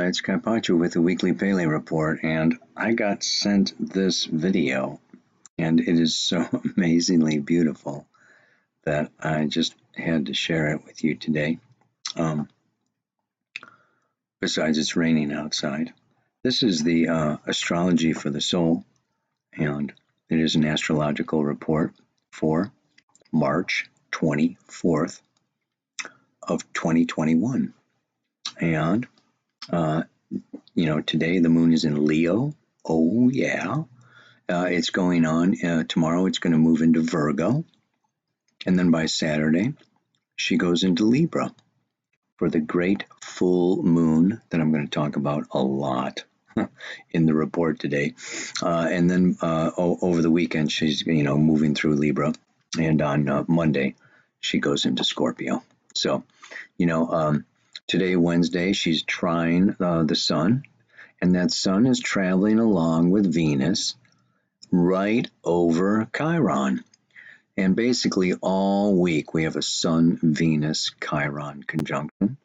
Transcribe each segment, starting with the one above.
it's Carpaccio with the Weekly Paleo Report, and I got sent this video, and it is so amazingly beautiful that I just had to share it with you today. Besides, it's raining outside. This is the Astrology for the Soul, and it is an astrological report for March 24th of 2021. And today the moon is in Leo. Oh, yeah. It's going on. Tomorrow it's going to move into Virgo. And then by Saturday, she goes into Libra for the great full moon that I'm going to talk about a lot in the report today. And then over the weekend, she's, moving through Libra. And on Monday, she goes into Scorpio. So, today, Wednesday, she's trine the sun, and that sun is traveling along with Venus right over Chiron. And basically all week we have a Sun-Venus-Chiron conjunction.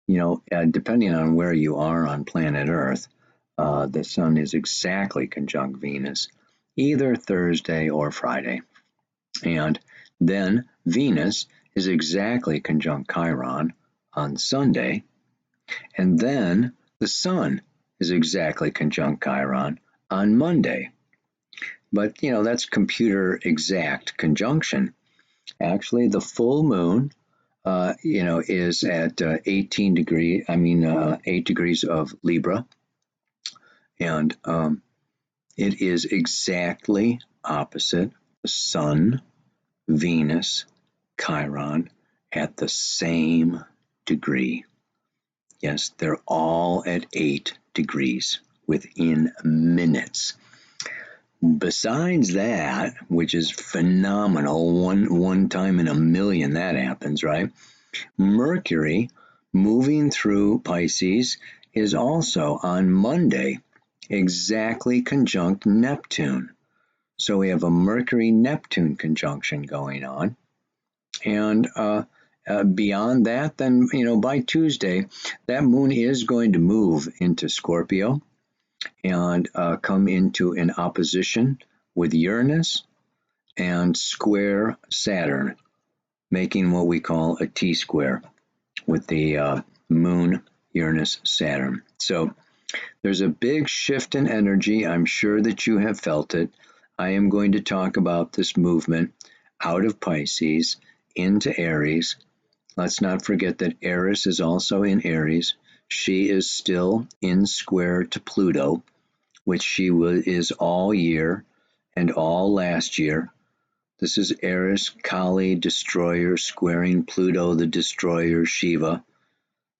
Depending on where you are on planet Earth, the sun is exactly conjunct Venus, either Thursday or Friday. And then Venus is exactly conjunct Chiron on Sunday, and then the sun is exactly conjunct Chiron on Monday. But, that's computer exact conjunction. Actually, the full moon, is at 8 degrees of Libra, and it is exactly opposite the sun, Venus, Chiron at the same degree. Yes, they're all at 8 degrees within minutes. Besides that, which is phenomenal, one time in a million that happens, right? Mercury moving through Pisces is also on Monday, exactly conjunct Neptune. So we have a Mercury-Neptune conjunction going on. And beyond that, then, by Tuesday, that moon is going to move into Scorpio and come into an opposition with Uranus and square Saturn, making what we call a T-square with the moon, Uranus, Saturn. So there's a big shift in energy. I'm sure that you have felt it. I am going to talk about this movement out of Pisces into Aries. Let's not forget that Eris is also in Aries. She is still in square to Pluto, which she is all year and all last year. This is Eris, Kali, destroyer, squaring Pluto, the destroyer, Shiva.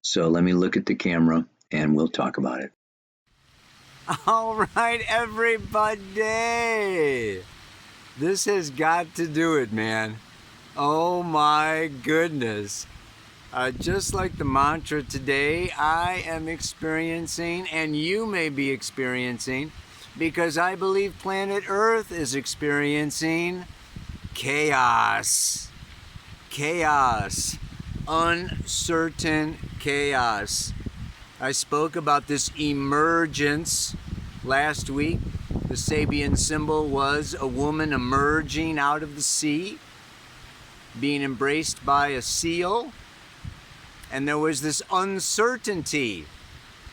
So let me look at the camera and we'll talk about it. All right, everybody. This has got to do it, man. Oh my goodness. Just like the mantra today, I am experiencing, and you may be experiencing, because I believe planet Earth is experiencing chaos. Chaos. Uncertain chaos. I spoke about this emergence last week. The Sabian symbol was a woman emerging out of the sea, being embraced by a seal. And there was this uncertainty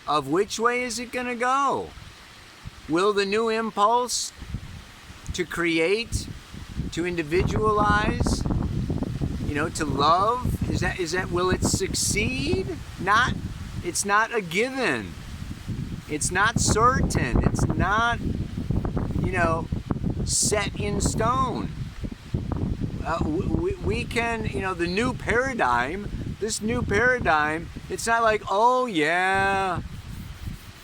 of which way is it going to go? Will the new impulse to create, to individualize, to love, will it succeed? It's not a given. It's not certain. It's not, set in stone. We can, the new paradigm, this new paradigm, it's not like, oh yeah,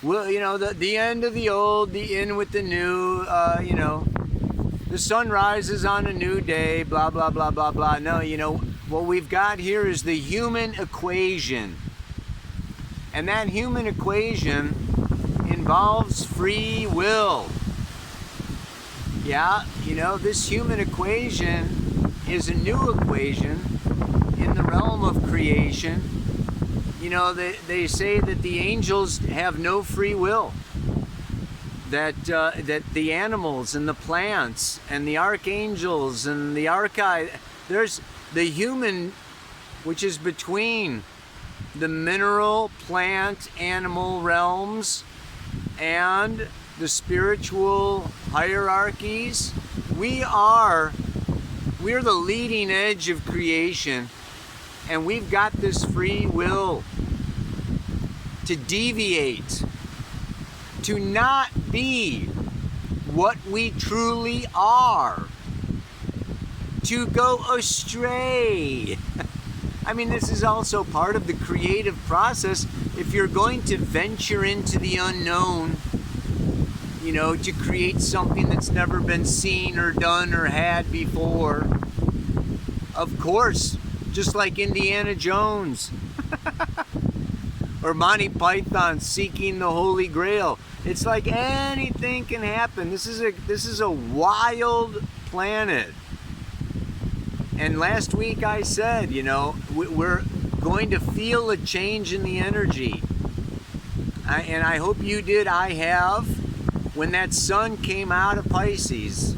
well, the end of the old, the in with the new, the sun rises on a new day, blah, blah, blah, blah, blah. No, what we've got here is the human equation. And that human equation involves free will. Yeah, this human equation is a new equation in the realm of creation, they say that the angels have no free will. That the animals and the plants and the archangels and the there's the human, which is between the mineral, plant, animal realms and the spiritual hierarchies. We're the leading edge of creation, and we've got this free will to deviate, to not be what we truly are, to go astray. I mean, this is also part of the creative process. If you're going to venture into the unknown, to create something that's never been seen or done or had before, of course, just like Indiana Jones or Monty Python seeking the Holy Grail, it's like anything can happen. This is a wild planet. And last week I said, we're going to feel a change in the energy. And I hope you did. I have. When that sun came out of Pisces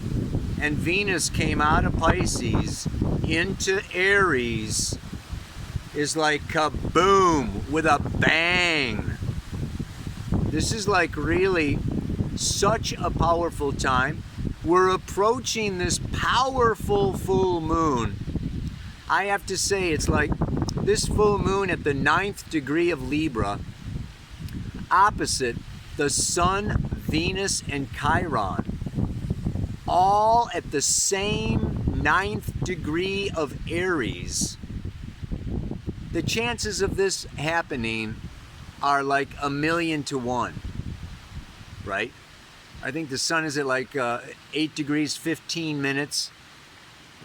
and Venus came out of Pisces into Aries, is like kaboom, with a bang. This is like really such a powerful time. We're approaching this powerful full moon. I have to say, it's like this full moon at the 9th degree of Libra, opposite the Sun, Venus, and Chiron, all at the same 9th degree of Aries. The chances of this happening are like 1,000,000 to 1, right? I think the sun is at like 8 degrees 15 minutes.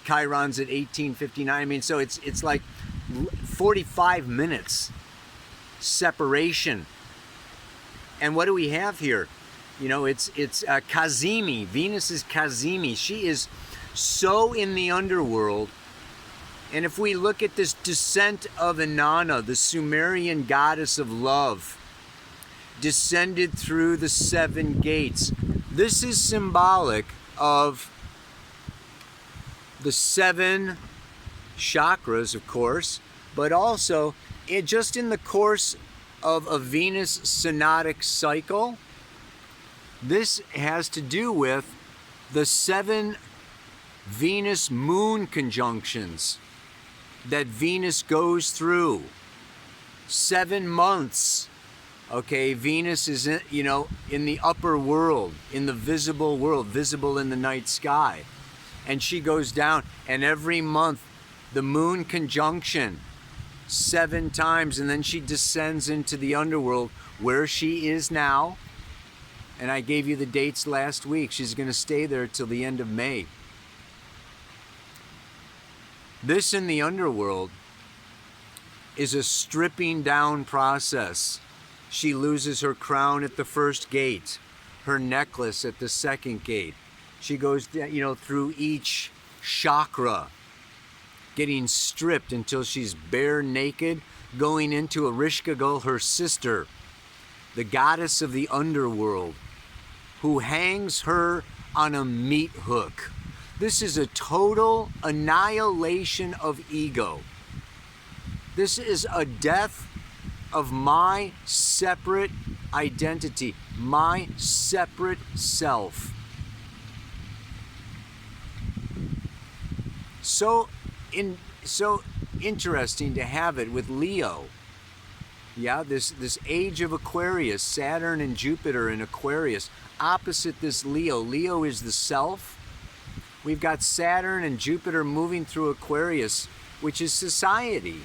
Chiron's at 18:59. I mean, so it's like 45 minutes separation. And what do we have here? It's Kazemi. Venus is Kazemi. She is so in the underworld. And if we look at this descent of Inanna, the Sumerian goddess of love, descended through the 7 gates. This is symbolic of the 7 chakras, of course, but also just in the course of a Venus synodic cycle. This has to do with the 7 Venus moon conjunctions that Venus goes through. 7 months. Okay, Venus is in the upper world, in the visible world, visible in the night sky. And she goes down, and every month the moon conjunction 7 times, and then she descends into the underworld where she is now. And I gave you the dates last week. She's going to stay there till the end of May. This in the underworld is a stripping down process. She loses her crown at the first gate, her necklace at the second gate. She goes, through each chakra, getting stripped until she's bare naked, going into Ereshkigal, her sister, the goddess of the underworld, who hangs her on a meat hook. This is a total annihilation of ego. This is a death of my separate identity, my separate self. So interesting to have it with Leo. Yeah, this age of Aquarius, Saturn and Jupiter in Aquarius, opposite this Leo. Leo is the self. We've got Saturn and Jupiter moving through Aquarius, which is society,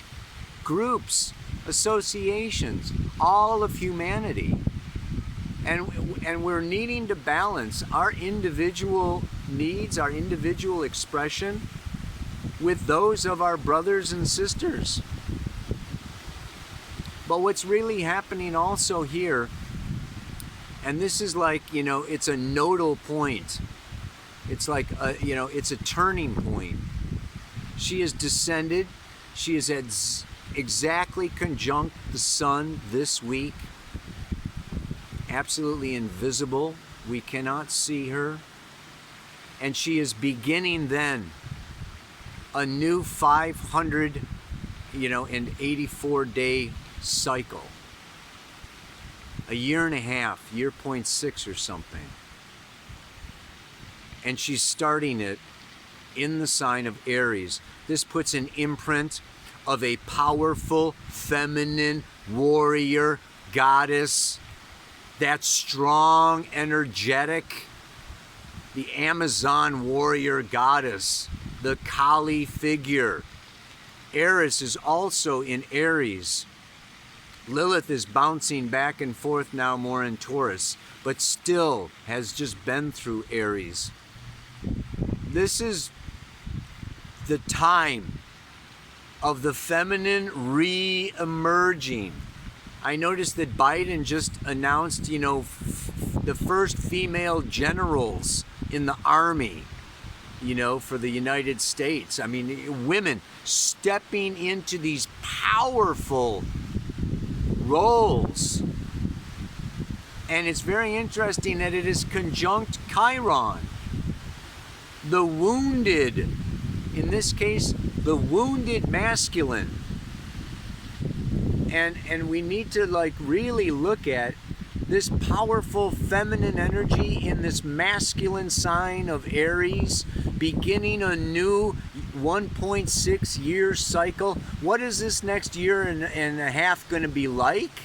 groups, associations, all of humanity. And we're needing to balance our individual needs, our individual expression, with those of our brothers and sisters. But what's really happening also here, and this is like, it's a nodal point. It's like, it's a turning point. She has descended. She is at exactly conjunct the sun this week. Absolutely invisible. We cannot see her. And she is beginning then a new 584-day cycle. A year and a half, year 0.6 or something. And she's starting it in the sign of Aries. This puts an imprint of a powerful, feminine, warrior, goddess, that strong, energetic, the Amazon warrior goddess, the Kali figure. Eris is also in Aries. Lilith is bouncing back and forth now more in Taurus, but still has just been through Aries. This is the time of the feminine re-emerging. I noticed that Biden just announced, the first female generals in the army, for the United States. I mean, women stepping into these powerful roles. And it's very interesting that it is conjunct Chiron. The wounded, in this case, the wounded masculine. And we need to really look at this powerful feminine energy in this masculine sign of Aries, beginning a new 1.6 year cycle. What is this next year and a half going to be like?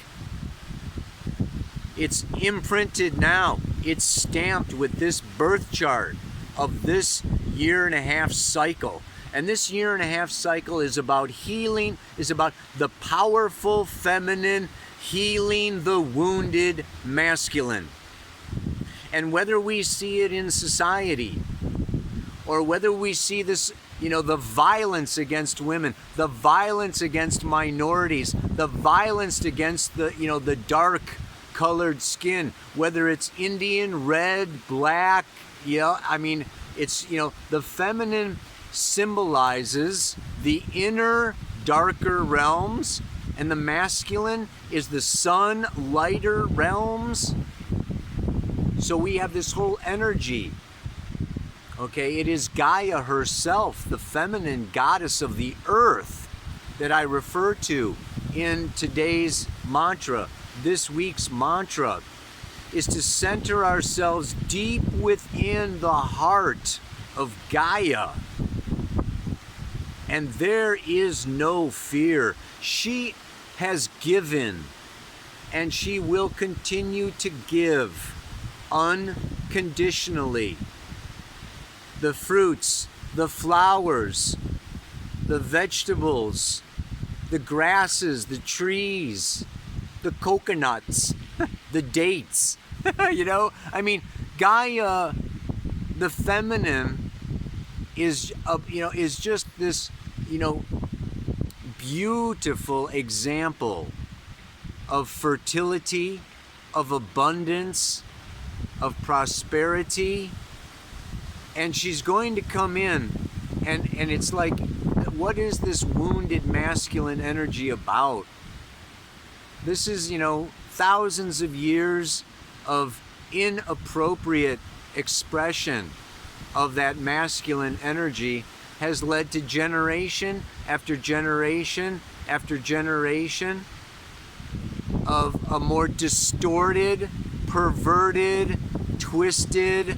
It's imprinted now. It's stamped with this birth chart of this year and a half cycle. And this year and a half cycle is about healing, is about the powerful feminine healing the wounded masculine. And whether we see it in society or whether we see this, the violence against women, the violence against minorities, the violence against the dark colored skin, whether it's Indian, red, black, it's, the feminine symbolizes the inner darker realms, and the masculine is the sun lighter realms. So we have this whole energy. Okay, it is Gaia herself, the feminine goddess of the earth, that I refer to in today's mantra. This week's mantra is to center ourselves deep within the heart of Gaia. And there is no fear. She has given, and she will continue to give unconditionally. The fruits, the flowers, the vegetables, the grasses, the trees, the coconuts, the dates. Gaia, the feminine, is just this beautiful example of fertility, of abundance, of prosperity. And she's going to come in, and it's like, what is this wounded masculine energy about? This is, thousands of years of inappropriate expression of that masculine energy has led to generation after generation after generation of a more distorted, perverted, twisted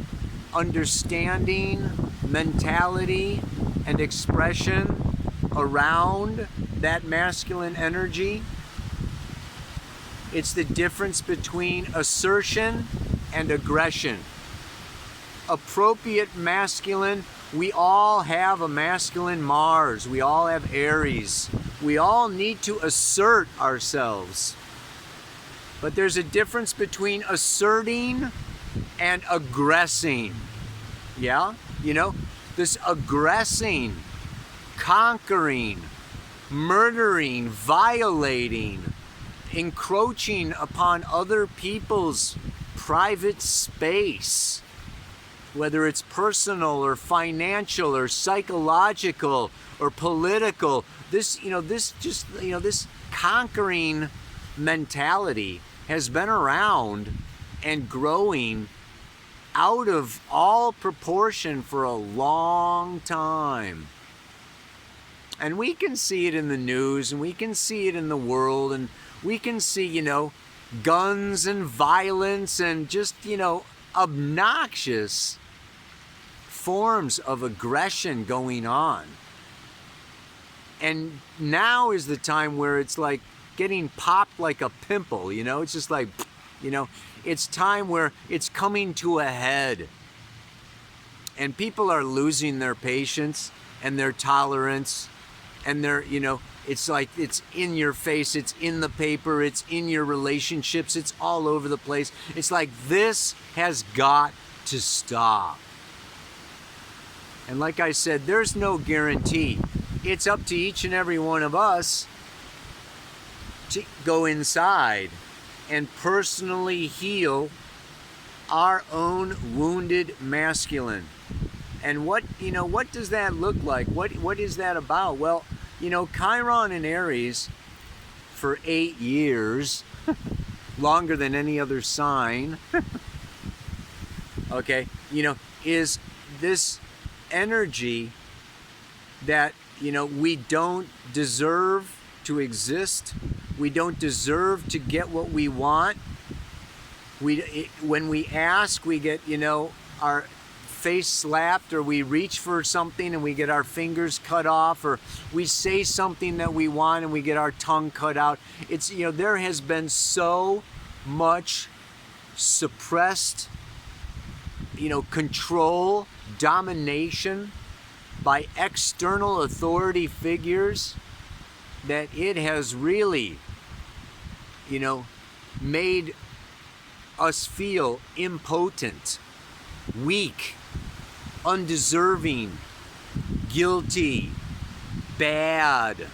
understanding, mentality, and expression around that masculine energy. It's the difference between assertion and aggression. Appropriate masculine, we all have a masculine Mars. We all have Aries. We all need to assert ourselves. But there's a difference between asserting and aggressing. Yeah? This aggressing, conquering, murdering, violating, encroaching upon other people's private space. whether it's personal or financial or psychological or political. This conquering mentality has been around and growing out of all proportion for a long time. And we can see it in the news, and we can see it in the world, and we can see, guns and violence and just, obnoxious forms of aggression going on. And now is the time where it's like getting popped like a pimple, it's just like, it's time where it's coming to a head. And people are losing their patience and their tolerance, and their, it's like it's in your face, it's in the paper, it's in your relationships, it's all over the place. It's like this has got to stop. And like I said, there's no guarantee. It's up to each and every one of us to go inside and personally heal our own wounded masculine. And what does that look like? What is that about? Well, Chiron in Aries for 8 years, longer than any other sign, okay, is this energy that, we don't deserve to exist. We don't deserve to get what we want. When we ask, we get, our face slapped, or we reach for something and we get our fingers cut off, or we say something that we want and we get our tongue cut out. It's, there has been so much suppressed, control, domination by external authority figures that it has really, made us feel impotent, weak, undeserving, guilty, bad.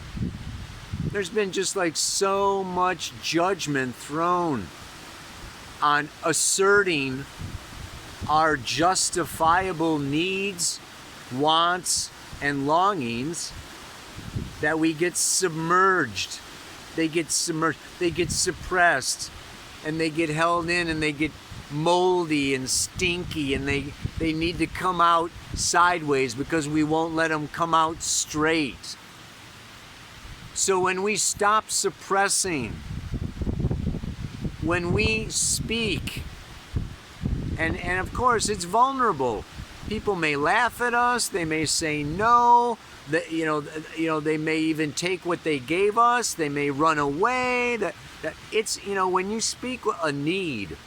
There's been just like so much judgment thrown on asserting our justifiable needs, wants, and longings that we get submerged. They get submerged, they get suppressed, and they get held in, and they get moldy and stinky, and they need to come out sideways because we won't let them come out straight. So when we stop suppressing, when we speak, and of course it's vulnerable. People may laugh at us, they may say no, that they may even take what they gave us, they may run away. That it's, when you speak a need,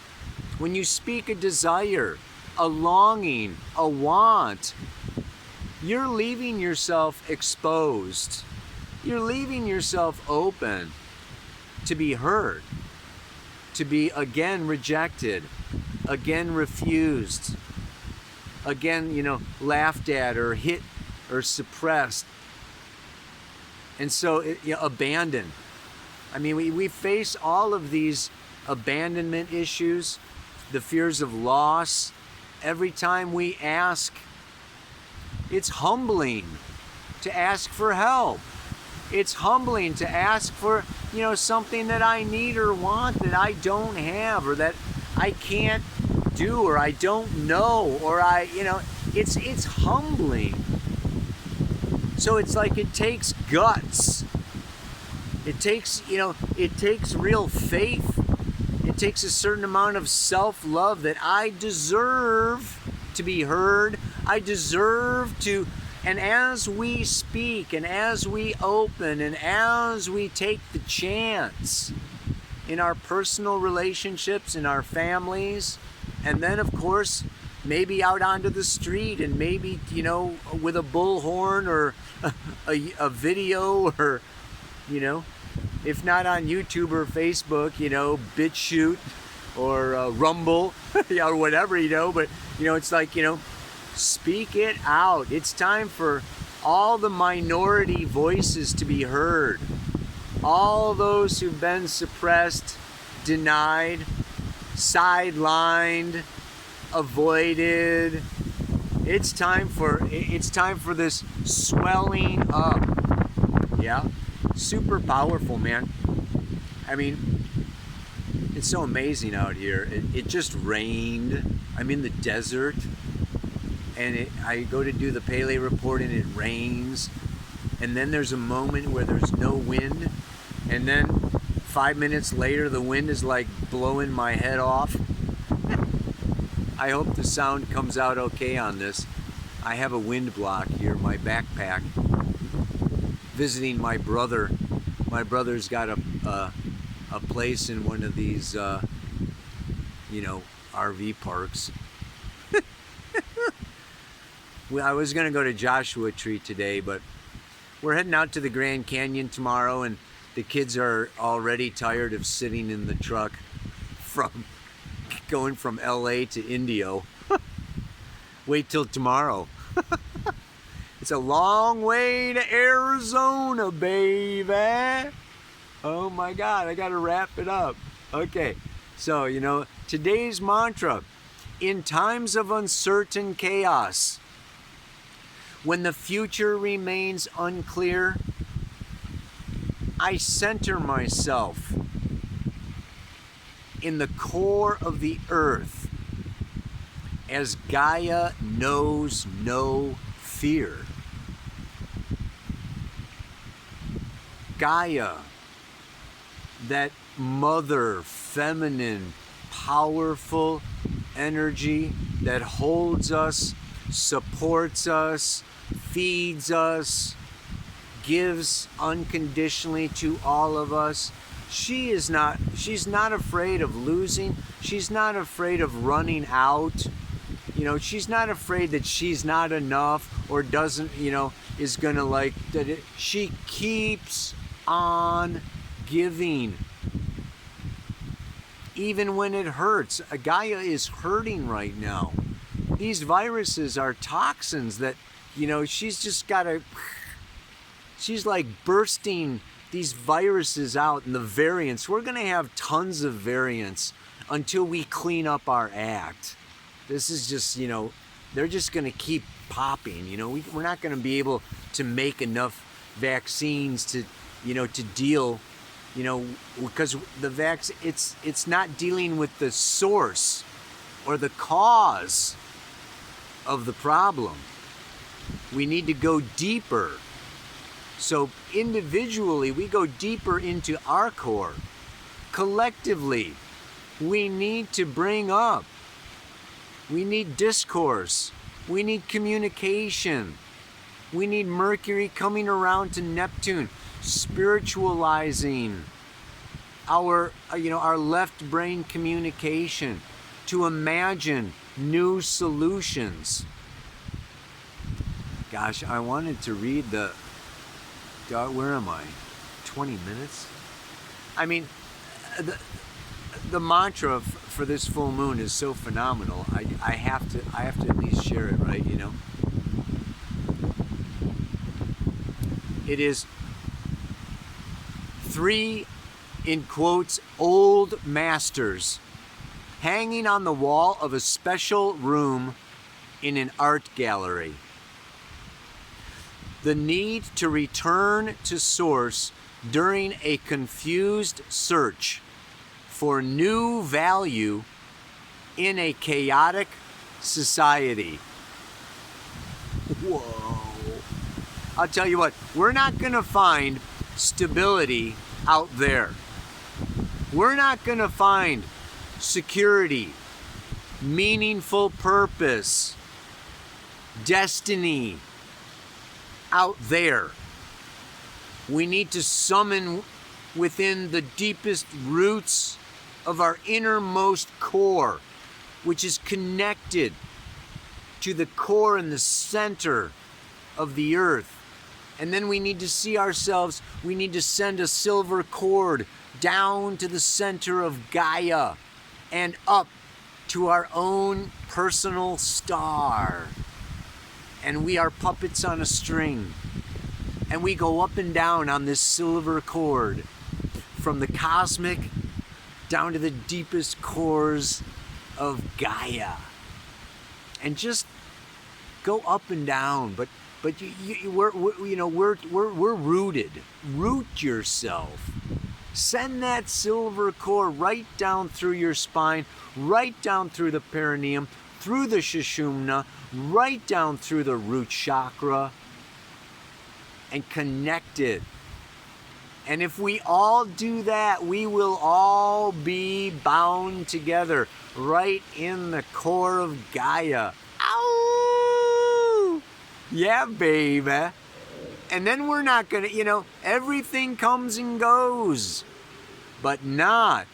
when you speak a desire, a longing, a want, you're leaving yourself exposed. You're leaving yourself open to be heard, to be again rejected, again refused, again, laughed at or hit or suppressed. And so, abandoned. I mean, we face all of these abandonment issues, the fears of loss, every time we ask. It's humbling to ask for help. It's humbling to ask for, something that I need or want that I don't have, or that I can't do, or I don't know, or it's humbling. So it's like it takes guts. It takes, it takes real faith. It takes a certain amount of self-love that I deserve to be heard. I deserve to, and as we speak, and as we open, and as we take the chance in our personal relationships, in our families, and then of course, maybe out onto the street, and maybe, with a bullhorn or a video, or, if not on YouTube or Facebook, BitChute or Rumble, or whatever, but, it's like, speak it out. It's time for all the minority voices to be heard. All those who've been suppressed, denied, sidelined, avoided, It's time for this swelling up. Yeah, super powerful, man. I mean, it's so amazing out here. It just rained. I'm in the desert, and I go to do the Pele report, and it rains. And then there's a moment where there's no wind, and then 5 minutes later, the wind is like blowing my head off. I hope the sound comes out okay on this. I have a wind block here, my backpack. Visiting my brother. My brother's got a place in one of these, RV parks. Well, I was gonna go to Joshua Tree today, but we're heading out to the Grand Canyon tomorrow, and the kids are already tired of sitting in the truck from going from LA to Indio. Wait till tomorrow. It's a long way to Arizona, baby. Oh my God, I gotta wrap it up. Okay, so, today's mantra: in times of uncertain chaos, when the future remains unclear, I center myself in the core of the earth, as Gaia knows no fear. Gaia, that mother, feminine, powerful energy that holds us, supports us, feeds us, gives unconditionally to all of us. She's not afraid of losing. She's not afraid of running out. She's not afraid that she's not enough or doesn't, is gonna she keeps on giving. Even when it hurts. Gaia is hurting right now. These viruses are toxins that, she's like bursting these viruses out, and the variants. We're going to have tons of variants until we clean up our act. This is just, they're just going to keep popping. We're not going to be able to make enough vaccines to deal, because the it's not dealing with the source or the cause of the problem. We need to go deeper. So individually, we go deeper into our core. Collectively, we need to bring up. We need discourse. We need communication. We need Mercury coming around to Neptune, spiritualizing our left brain communication to imagine new solutions. Gosh, I wanted to read where am I? 20 minutes? I mean, the mantra for this full moon is so phenomenal. I have to at least share it, right? It is 3, in quotes, old masters hanging on the wall of a special room in an art gallery. The need to return to source during a confused search for new value in a chaotic society. Whoa. I'll tell you what, we're not going to find stability out there. We're not going to find security, meaningful purpose, destiny out there. We need to summon within the deepest roots of our innermost core, which is connected to the core and the center of the earth. And then we need to see ourselves, we need to send a silver cord down to the center of Gaia and up to our own personal star. And we are puppets on a string. And we go up and down on this silver cord from the cosmic down to the deepest cores of Gaia. And just go up and down, but we're rooted. Root yourself. Send that silver core right down through your spine, right down through the perineum, through the Sushumna, right down through the root chakra, and connect it. And if we all do that, we will all be bound together right in the core of Gaia. Ow! Yeah, baby. And then we're not going to, everything comes and goes, but not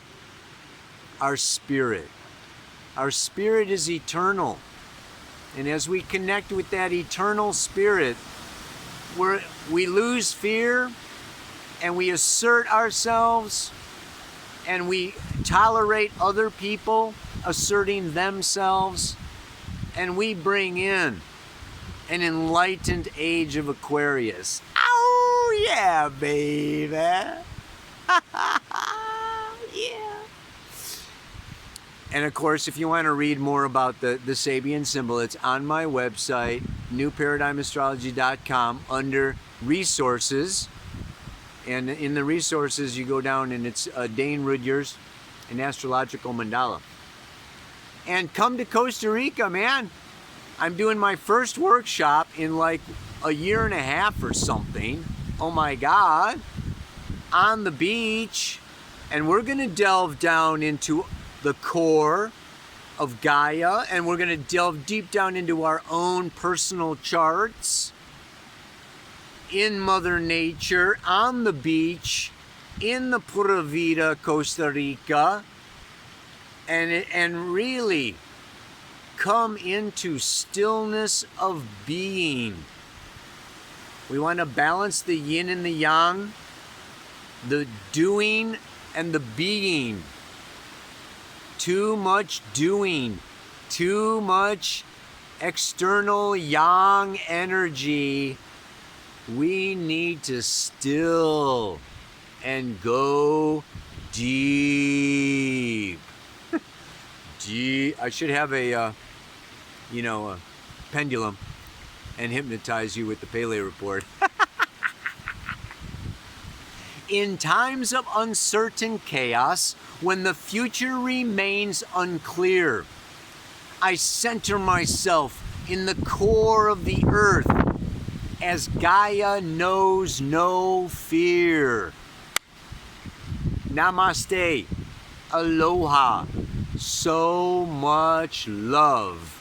our spirit. Our spirit is eternal. And as we connect with that eternal spirit, we lose fear, and we assert ourselves, and we tolerate other people asserting themselves, and we bring in an enlightened age of Aquarius. Oh, yeah, baby. Yeah. And of course, if you want to read more about the Sabian symbol, it's on my website, newparadigmastrology.com, under resources. And in the resources, you go down and it's Dane Rudyard's an astrological mandala. And come to Costa Rica, man. I'm doing my first workshop in like a year and a half or something. Oh my God. On the beach. And we're going to delve down into the core of Gaia. And we're going to delve deep down into our own personal charts. In Mother Nature, on the beach, in the Pura Vida, Costa Rica, and really come into stillness of being. We want to balance the yin and the yang, the doing and the being. Too much doing, too much external yang energy. We need to still and go deep. I should have a pendulum and hypnotize you with the Pele report. In times of uncertain chaos, when the future remains unclear, I center myself in the core of the earth, as Gaia knows no fear. Namaste. Aloha. So much love.